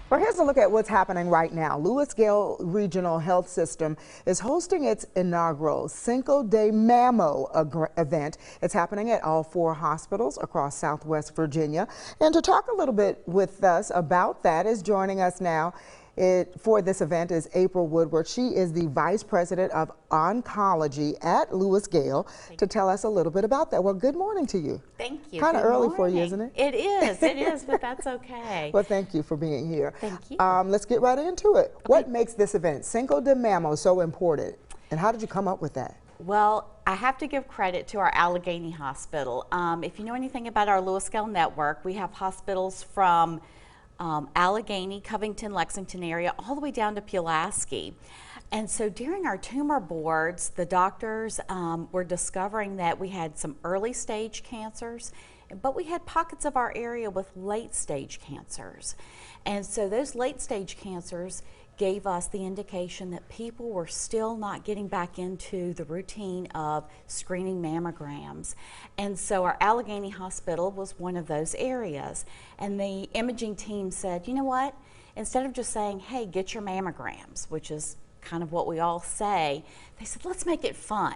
Well, here's a look at what's happening right now. LewisGale Regional Health System is hosting its inaugural Cinco de Mammo event. It's happening at all 4 hospitals across Southwest Virginia. And to talk a little bit with us about that is joining us now for this event is April Woodward. She is the Vice President of Oncology at LewisGale to tell us a little bit about that. Well, good morning to you. Thank you. Kind of early for you, isn't it? It is, but that's okay. Well, thank you for being here. Thank you. Let's get right into it. Okay. What makes this event, Cinco de Mammo, so important? And how did you come up with that? Well, I have to give credit to our Allegheny Hospital. If you know anything about our LewisGale Network, we have hospitals from Allegheny, Covington, Lexington area, all the way down to Pulaski. And so during our tumor boards, the doctors were discovering that we had some early stage cancers, but we had pockets of our area with late stage cancers. And so those late stage cancers gave us the indication that people were still not getting back into the routine of screening mammograms. And so our Allegheny Hospital was one of those areas. And the imaging team said, you know what, instead of just saying, hey, get your mammograms, which is kind of what we all say, they said, let's make it fun.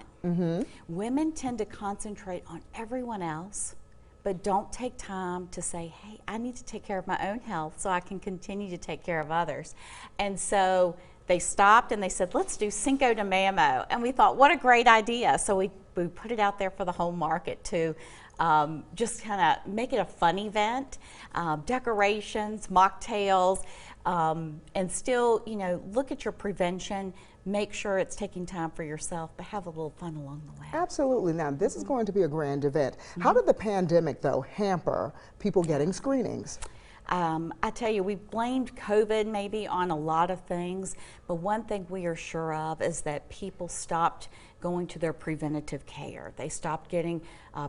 Women tend to concentrate on everyone else, but don't take time to say, hey, I need to take care of my own health so I can continue to take care of others. And so they stopped and they said, let's do Cinco de Mammo. And we thought, what a great idea. So we put it out there for the whole market to just kind of make it a fun event, decorations, mocktails, and still, you know, look at your prevention. Make sure it's taking time for yourself, but have a little fun along the way. Absolutely. Now, this is going to be a grand event. How did the pandemic, though, hamper people getting screenings? I tell you, we've blamed COVID maybe on a lot of things, but one thing we are sure of is that people stopped going to their preventative care. They stopped getting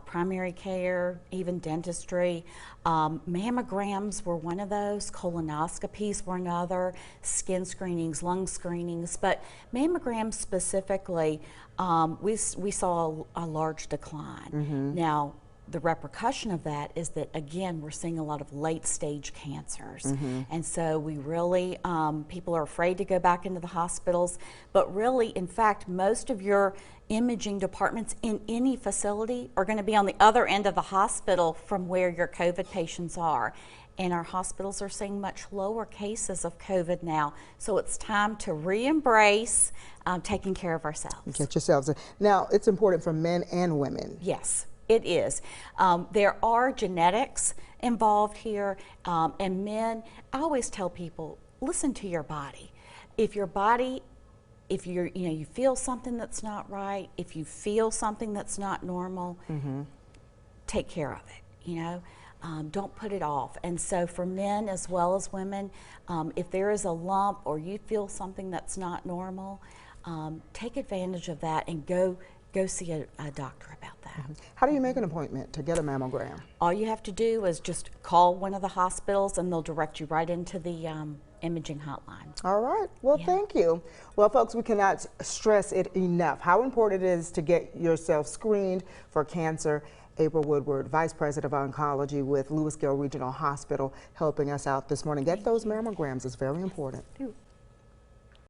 primary care, even dentistry. Mammograms were one of those, colonoscopies were another, skin screenings, lung screenings, but mammograms specifically, we saw a large decline. Now, the repercussion of that is that, again, we're seeing a lot of late stage cancers. And so we really, people are afraid to go back into the hospitals, but really, in fact, most of your imaging departments in any facility are going to be on the other end of the hospital from where your COVID patients are. And our hospitals are seeing much lower cases of COVID now. So it's time to re-embrace taking care of ourselves. Get yourselves in. Now, it's important for men and women. Yes. It is. There are genetics involved here, and men, I always tell people, listen to your body. If your body, if you're, you feel something that's not right, if you feel something that's not normal, take care of it, don't put it off. And so for men as well as women, if there is a lump or you feel something that's not normal, take advantage of that and go see a doctor about that. How do you make an appointment to get a mammogram? All you have to do is just call one of the hospitals and they'll direct you right into the imaging hotline. All right. Well, thank you. Well, folks, we cannot stress it enough how important it is to get yourself screened for cancer. April Woodward, Vice President of Oncology with LewisGale Regional Hospital, helping us out this morning. Get those mammograms. It's very important.